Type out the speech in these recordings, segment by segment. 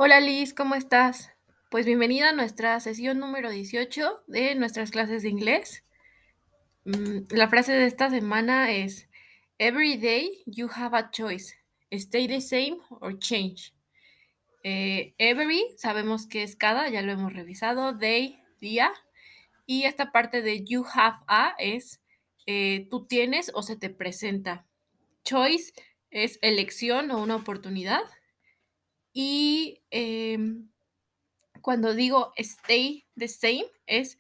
Hola Liz, ¿cómo estás? Pues bienvenida a nuestra sesión número 18 de nuestras clases de inglés. La frase de esta semana es: Every day you have a choice. Stay the same or change. Every sabemos que es cada, ya lo hemos revisado. Day, día. Y esta parte de you have a es tú tienes o se te presenta. Choice es elección o una oportunidad. Y cuando digo stay the same es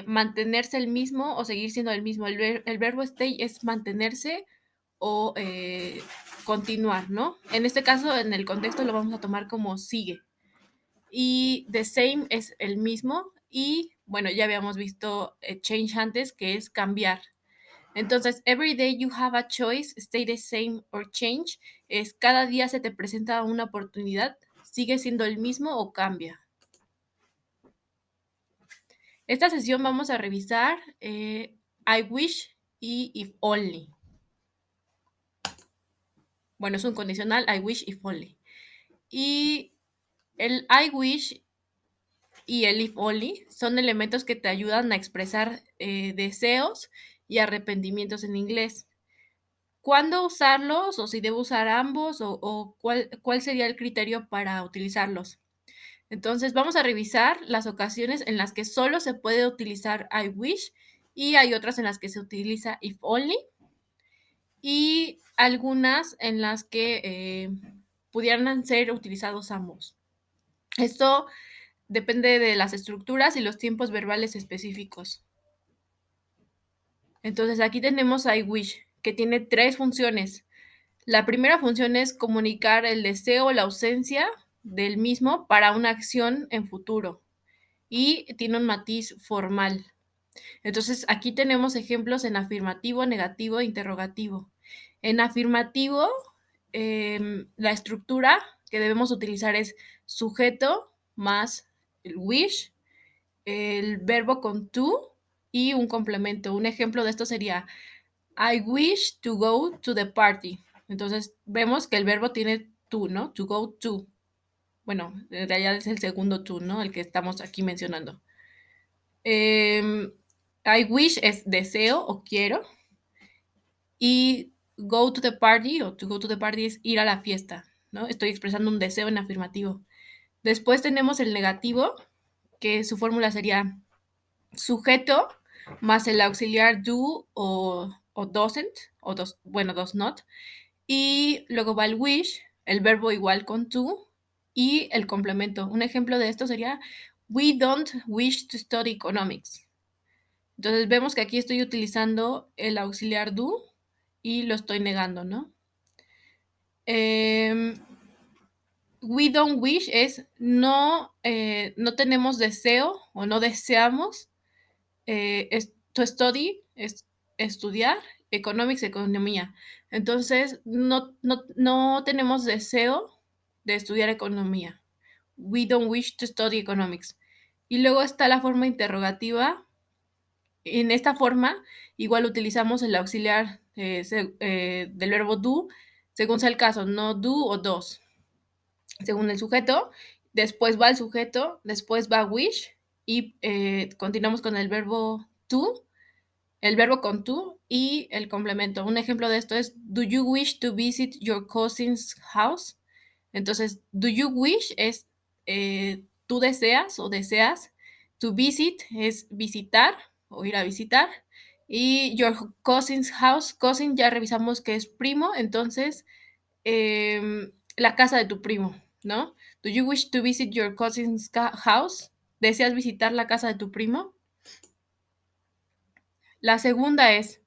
mantenerse el mismo o seguir siendo el mismo. El verbo stay es mantenerse o continuar, ¿no? En este caso, en el contexto lo vamos a tomar como sigue. Y the same es el mismo y bueno, ya habíamos visto change antes, que es cambiar. Entonces, every day you have a choice, stay the same or change, es cada día se te presenta una oportunidad, sigue siendo el mismo o cambia. Esta sesión vamos a revisar I wish y if only. Bueno, es un condicional I wish, if only. Y el I wish y el if only son elementos que te ayudan a expresar deseos y arrepentimientos en inglés. ¿Cuándo usarlos o si debo usar ambos o cuál sería el criterio para utilizarlos? Entonces vamos a revisar las ocasiones en las que solo se puede utilizar I wish y hay otras en las que se utiliza if only y algunas en las que pudieran ser utilizados ambos. Esto depende de las estructuras y los tiempos verbales específicos. Entonces aquí tenemos I wish, que tiene tres funciones. La primera función es comunicar el deseo o la ausencia del mismo para una acción en futuro y tiene un matiz formal. Entonces, aquí tenemos ejemplos en afirmativo, negativo e interrogativo. En afirmativo, la estructura que debemos utilizar es sujeto más el wish, el verbo con to y un complemento. Un ejemplo de esto sería I wish to go to the party. Entonces, vemos que el verbo tiene to, ¿no? To go to. Bueno, en realidad es el segundo to, ¿no? El que estamos aquí mencionando. I wish es deseo o quiero. Y go to the party o to go to the party es ir a la fiesta, ¿no? Estoy expresando un deseo en afirmativo. Después tenemos el negativo, que su fórmula sería sujeto más el auxiliar do o doesn't, o does not. Y luego va el wish, el verbo igual con to y el complemento. Un ejemplo de esto sería we don't wish to study economics. Entonces vemos que aquí estoy utilizando el auxiliar do y lo estoy negando, ¿no? We don't wish es no tenemos deseo o no deseamos to study es estudiar, economics, economía. Entonces, no tenemos deseo de estudiar economía. We don't wish to study economics. Y luego está la forma interrogativa. En esta forma, igual utilizamos el auxiliar del verbo do, según sea el caso, no do o dos, según el sujeto. Después va el sujeto, después va wish y continuamos con el verbo to, el verbo con to y el complemento. Un ejemplo de esto es, do you wish to visit your cousin's house? Entonces, do you wish es tú deseas o deseas. To visit es visitar o ir a visitar. Y your cousin's house, cousin ya revisamos que es primo, entonces la casa de tu primo, ¿no? Do you wish to visit your cousin's house? ¿Deseas visitar la casa de tu primo? La segunda es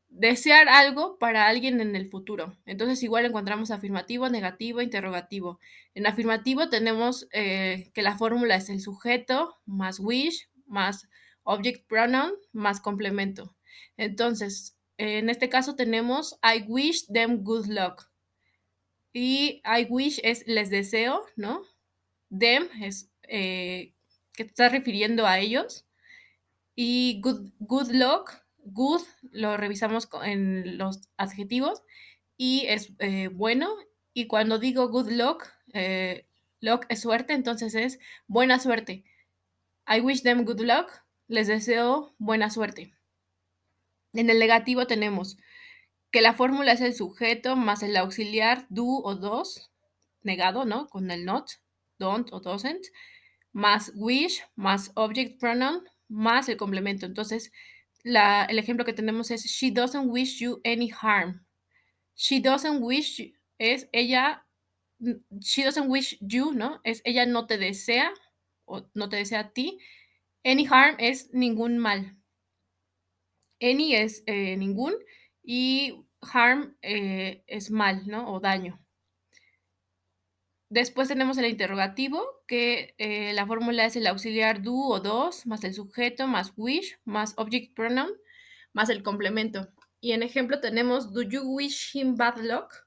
desear algo para alguien en el futuro. Entonces igual encontramos afirmativo, negativo, interrogativo. En afirmativo tenemos que la fórmula es el sujeto más wish más object pronoun más complemento. Entonces, en este caso tenemos I wish them good luck. Y I wish es les deseo, ¿no? Them es que te estás refiriendo a ellos. Y good luck, good lo revisamos en los adjetivos y es bueno. Y cuando digo good luck, Luck es suerte, entonces es buena suerte. I wish them good luck. Les deseo buena suerte. En el negativo tenemos que la fórmula es el sujeto más el auxiliar do o dos, negado, ¿no? Con el not, don't o doesn't, más wish, más object pronoun, más el complemento. Entonces, el ejemplo que tenemos es she doesn't wish you any harm. She doesn't wish es ella, she doesn't wish you, ¿no? Es ella no te desea o no te desea a ti. Any harm es ningún mal. Any es ningún y harm es mal, ¿no? O daño. Después tenemos el interrogativo, que la fórmula es el auxiliar do o dos, más el sujeto, más wish, más object pronoun, más el complemento. Y en ejemplo tenemos, do you wish him bad luck?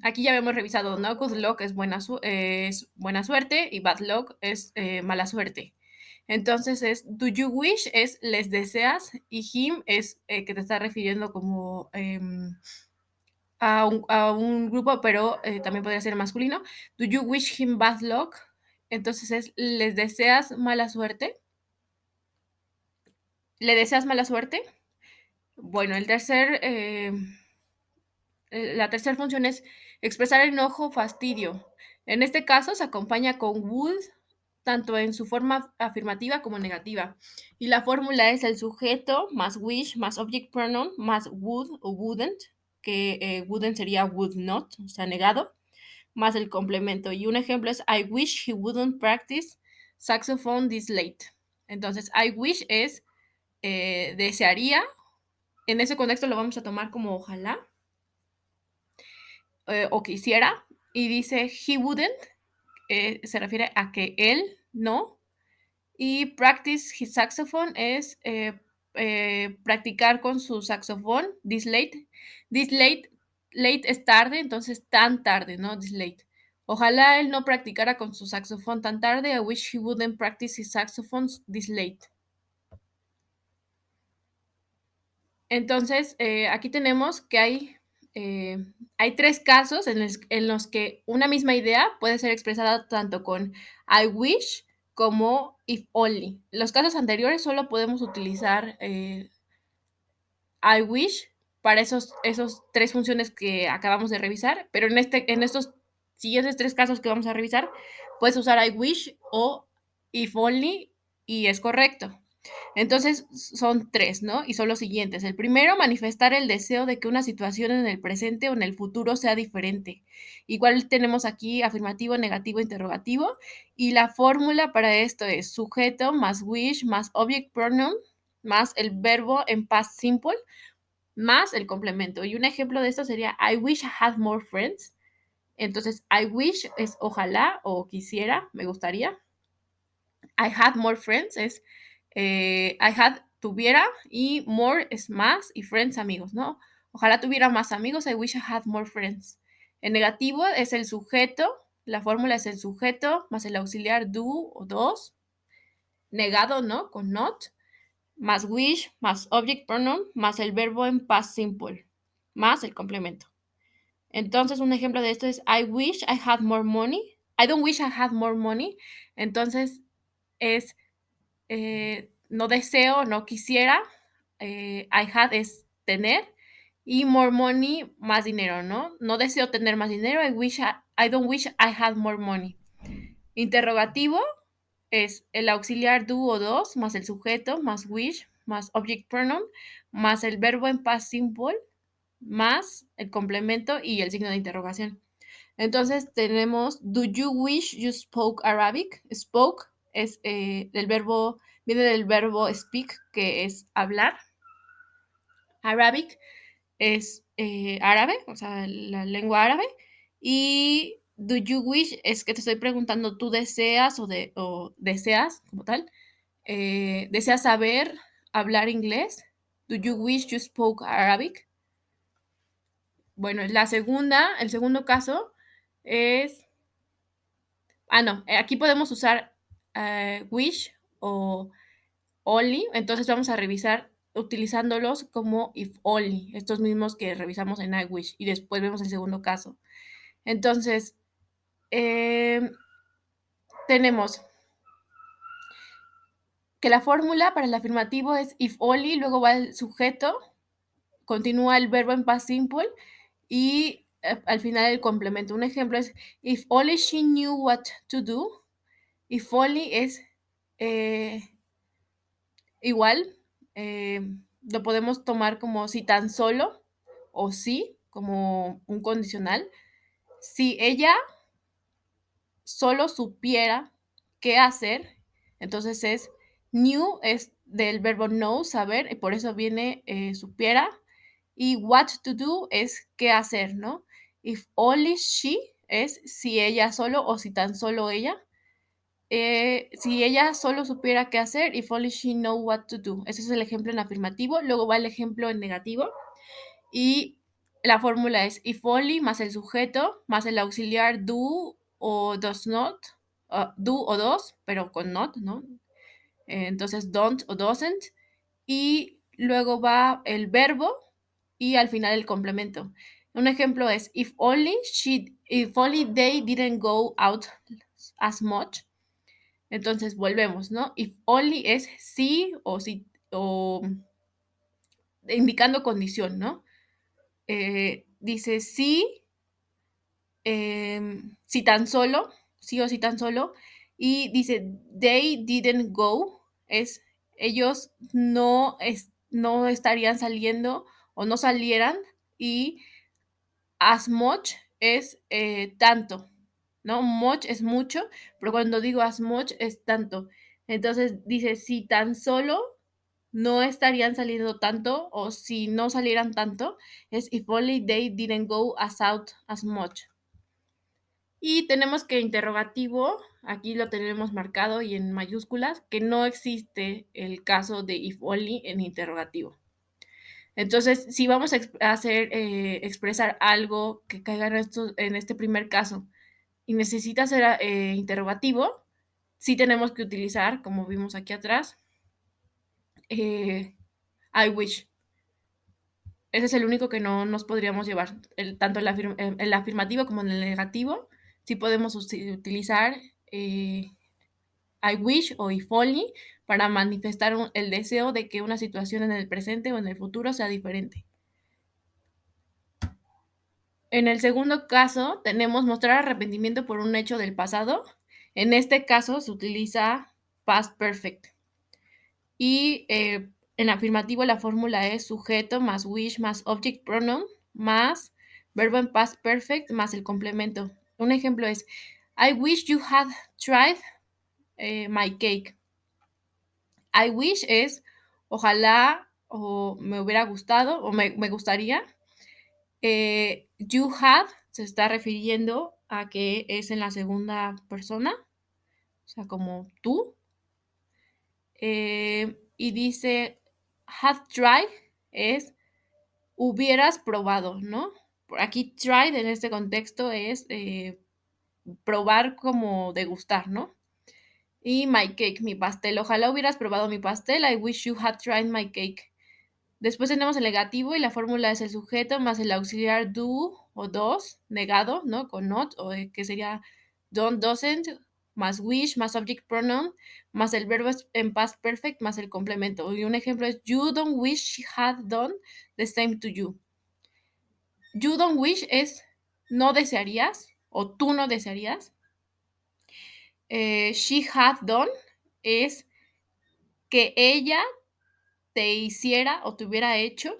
Aquí ya habíamos revisado, ¿no? Good luck es buena suerte y bad luck es mala suerte. Entonces do you wish es les deseas y him es que te está refiriendo como a un grupo, pero también podría ser masculino. Do you wish him bad luck? Entonces les deseas mala suerte. ¿Le deseas mala suerte? Bueno, la tercera función es expresar enojo o fastidio. En este caso se acompaña con would, tanto en su forma afirmativa como negativa. Y la fórmula es el sujeto más wish más object pronoun más would o wouldn't, que wouldn't sería would not, o sea, negado, más el complemento. Y un ejemplo es I wish he wouldn't practice saxophone this late. Entonces, I wish es desearía. En ese contexto lo vamos a tomar como ojalá o quisiera. Y dice he wouldn't, se refiere a que él no. Y practice his saxophone es practicar con su saxofón this late. This late, late es tarde, entonces tan tarde, ¿no? This late. Ojalá él no practicara con su saxofón tan tarde. I wish he wouldn't practice his saxophones this late. Entonces, aquí tenemos que hay tres casos en los que una misma idea puede ser expresada tanto con I wish como if only. Los casos anteriores solo podemos utilizar I wish para esos tres funciones que acabamos de revisar, pero en estos siguientes tres casos que vamos a revisar, puedes usar I wish o if only y es correcto. Entonces son tres, ¿no? Y son los siguientes. El primero, manifestar el deseo de que una situación en el presente o en el futuro sea diferente. Igual tenemos aquí afirmativo, negativo, interrogativo. Y la fórmula para esto es sujeto más wish más object pronoun más el verbo en past simple más el complemento. Y un ejemplo de esto sería I wish I had more friends. Entonces, I wish es ojalá o quisiera, me gustaría. I had more friends es I had tuviera y more es más y friends amigos, ¿no? Ojalá tuviera más amigos. I wish I had more friends. En negativo es el sujeto. La fórmula es el sujeto más el auxiliar do o dos. Negado, ¿no? Con not más wish, más object pronoun, más el verbo en past simple, más el complemento. Entonces, un ejemplo de esto es I wish I had more money. I don't wish I had more money. Entonces, es no deseo, no quisiera. I had es tener. Y more money, más dinero, ¿no? No deseo tener más dinero. I don't wish I had more money. Interrogativo es el auxiliar do o dos, más el sujeto, más wish, más object pronoun, más el verbo en past simple, más el complemento y el signo de interrogación. Entonces tenemos, do you wish you spoke Arabic? Spoke es viene del verbo speak, que es hablar. Arabic es árabe, o sea, la lengua árabe. Y do you wish es que te estoy preguntando, ¿tú deseas o deseas como tal? ¿Deseas saber hablar inglés? Do you wish you spoke Arabic? Bueno, el segundo caso es, no, aquí podemos usar wish o only, entonces vamos a revisar utilizándolos como if only, estos mismos que revisamos en I wish y después vemos el segundo caso. Entonces, Em, tenemos que la fórmula para el afirmativo es if only, luego va el sujeto, continúa el verbo en past simple y al final el complemento. Un ejemplo es if only she knew what to do. If only es eh, igual, lo podemos tomar como si tan solo o sí, como un condicional. Si ella solo supiera qué hacer, entonces es knew, es del verbo know, saber, y por eso viene supiera. Y what to do es qué hacer, ¿no? If only she es si ella solo o si tan solo ella. Si ella solo supiera qué hacer, if only she know what to do. Ese es el ejemplo en afirmativo. Luego va el ejemplo en negativo. Y la fórmula es if only más el sujeto más el auxiliar do o does not, do o does, pero con not, ¿no? Entonces don't o doesn't. Y luego va el verbo y al final el complemento. Un ejemplo es if only they didn't go out as much. Entonces volvemos, ¿no? If only es sí o sí o indicando condición, ¿no? Dice sí, si tan solo, sí o sí tan solo, y dice they didn't go, es ellos no estarían saliendo o no salieran, y as much es tanto, ¿no? Much es mucho, pero cuando digo as much es tanto. Entonces dice si tan solo no estarían saliendo tanto o si no salieran tanto, es if only they didn't go as out as much. Y tenemos que interrogativo, aquí lo tenemos marcado y en mayúsculas, que no existe el caso de if only en interrogativo. Entonces, si vamos a hacer, expresar algo que caiga en este primer caso y necesita ser interrogativo, sí tenemos que utilizar, como vimos aquí atrás, I wish. Ese es el único que no nos podríamos llevar, tanto en el afirmativo como en el negativo. Sí podemos utilizar I wish o if only para manifestar el deseo de que una situación en el presente o en el futuro sea diferente. En el segundo caso, tenemos mostrar arrepentimiento por un hecho del pasado. En este caso se utiliza past perfect. Y en afirmativo la fórmula es sujeto más wish más object pronoun más verbo en past perfect más el complemento. Un ejemplo es I wish you had tried my cake. I wish es ojalá o me hubiera gustado o me gustaría. You had se está refiriendo a que es en la segunda persona, o sea, como tú. Y dice had tried es hubieras probado, ¿no? Por aquí tried en este contexto es probar como degustar, ¿no? Y my cake, mi pastel. Ojalá hubieras probado mi pastel. I wish you had tried my cake. Después tenemos el negativo y la fórmula es el sujeto más el auxiliar do o does, negado, ¿no? Con not, o que sería don't, doesn't, más wish, más object pronoun, más el verbo en past perfect, más el complemento. Y un ejemplo es you don't wish she had done the same to you. You don't wish es no desearías o tú no desearías. She had done es que ella te hiciera o te hubiera hecho.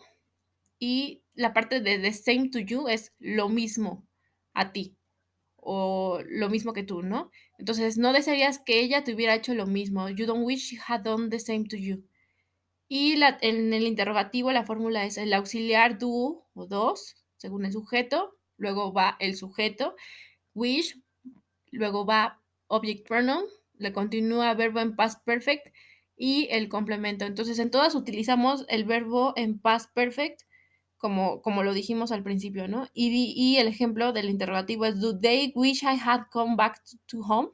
Y la parte de the same to you es lo mismo a ti o lo mismo que tú, ¿no? Entonces, no desearías que ella te hubiera hecho lo mismo. You don't wish she had done the same to you. Y en el interrogativo la fórmula es el auxiliar do o dos, según el sujeto, luego va el sujeto, wish, luego va object pronoun, le continúa verbo en past perfect y el complemento. Entonces, en todas utilizamos el verbo en past perfect como lo dijimos al principio, ¿no? Y el ejemplo del interrogativo es, do they wish I had come back to home?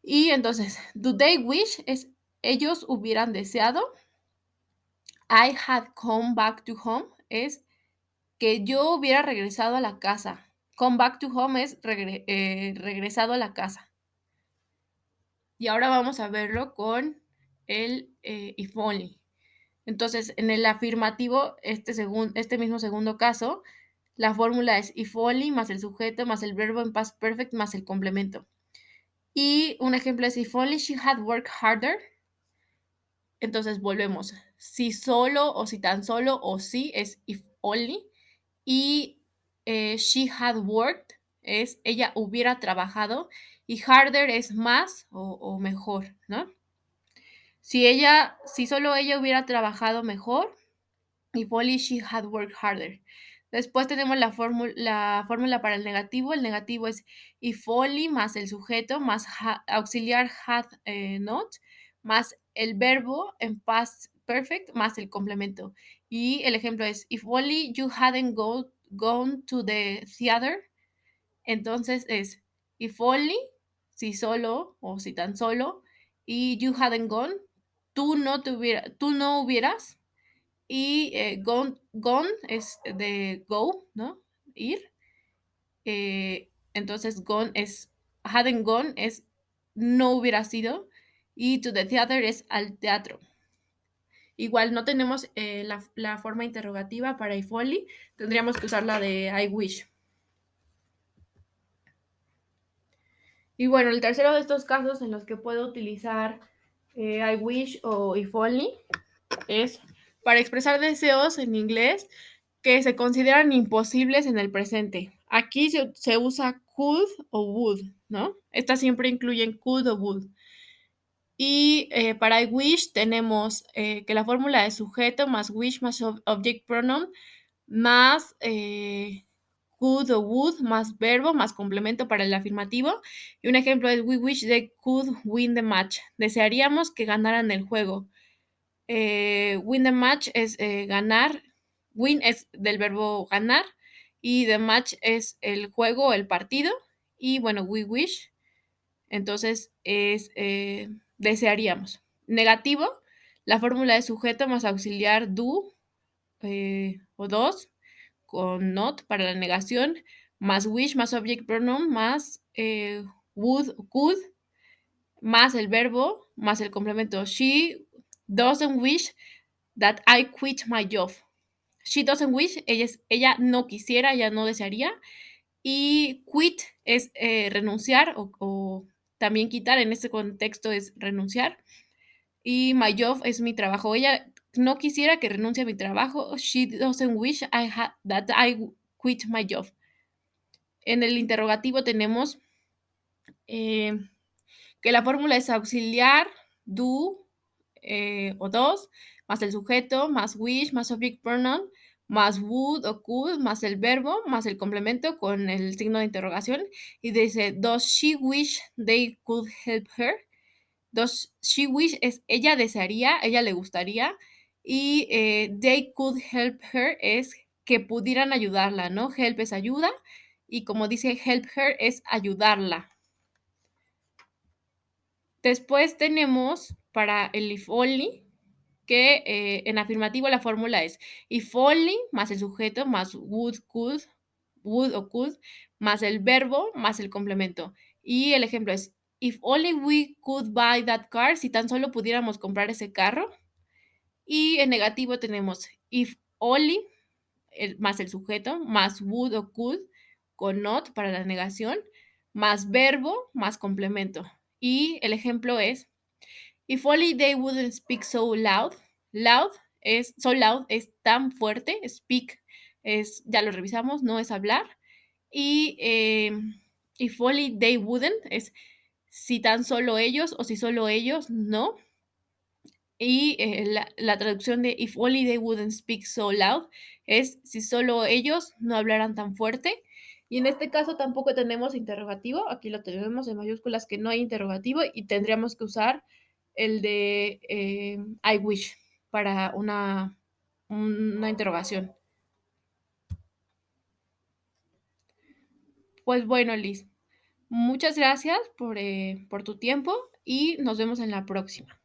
Y entonces, do they wish es, ellos hubieran deseado. I had come back to home es que yo hubiera regresado a la casa. Come back to home es regresado a la casa. Y ahora vamos a verlo con el if only. Entonces, en el afirmativo, este mismo segundo caso, la fórmula es if only más el sujeto más el verbo en past perfect más el complemento. Y un ejemplo es if only she had worked harder. Entonces volvemos. Si solo o si tan solo o si es if only. Y she had worked es ella hubiera trabajado. Y harder es más o mejor, ¿no? Si solo ella hubiera trabajado mejor, if only she had worked harder. Después tenemos la fórmula para el negativo. El negativo es if only más el sujeto más auxiliar had not más el verbo en past perfect más el complemento. Y el ejemplo es if only you hadn't gone to the theater. Entonces es if only, si solo o si tan solo, y you hadn't gone, tú no hubieras, y gone es de go, ¿no? Ir. Entonces gone es, hadn't gone es no hubiera sido, y to the theater es al teatro. Igual no tenemos la forma interrogativa para if only, tendríamos que usar la de I wish. Y bueno, el tercero de estos casos en los que puedo utilizar I wish o if only es para expresar deseos en inglés que se consideran imposibles en el presente. Aquí se usa could o would, ¿no? Estas siempre incluyen could o would. Y para I wish tenemos que la fórmula es sujeto más wish más object pronoun más could o would más verbo más complemento para el afirmativo. Y un ejemplo es we wish they could win the match. Desearíamos que ganaran el juego. Win the match es ganar. Win es del verbo ganar. Y the match es el juego o el partido. Y bueno, we wish. Entonces es desearíamos. Negativo, la fórmula de sujeto más auxiliar do o dos con not para la negación, más wish, más object pronoun, más would, could, más el verbo, más el complemento. She doesn't wish that I quit my job. She doesn't wish, ella no quisiera, ella no desearía. Y quit es renunciar o también quitar, en este contexto es renunciar. Y my job es mi trabajo. Ella no quisiera que renuncie a mi trabajo. She doesn't wish that I quit my job. En el interrogativo tenemos que la fórmula es auxiliar, do o dos, más el sujeto, más wish, más object pronoun, más would o could, más el verbo, más el complemento con el signo de interrogación. Y dice, does she wish they could help her? Does she wish es ella desearía, ella le gustaría. Y they could help her es que pudieran ayudarla, ¿no? Help es ayuda. Y como dice help her es ayudarla. Después tenemos para el if only, que en afirmativo la fórmula es if only más el sujeto más would, could, would o could, más el verbo más el complemento. Y el ejemplo es if only we could buy that car, si tan solo pudiéramos comprar ese carro. Y en negativo tenemos if only más el sujeto más would o could con not para la negación, más verbo más complemento. Y el ejemplo es if only they wouldn't speak so loud. Loud es, so loud es tan fuerte. Speak es, ya lo revisamos, no es hablar. Y if only they wouldn't es si tan solo ellos o si solo ellos, no. Y la traducción de if only they wouldn't speak so loud es si solo ellos no hablaran tan fuerte. Y en este caso tampoco tenemos interrogativo. Aquí lo tenemos en mayúsculas que no hay interrogativo y tendríamos que usar el de I wish para una interrogación. Pues bueno, Liz, muchas gracias por tu tiempo y nos vemos en la próxima.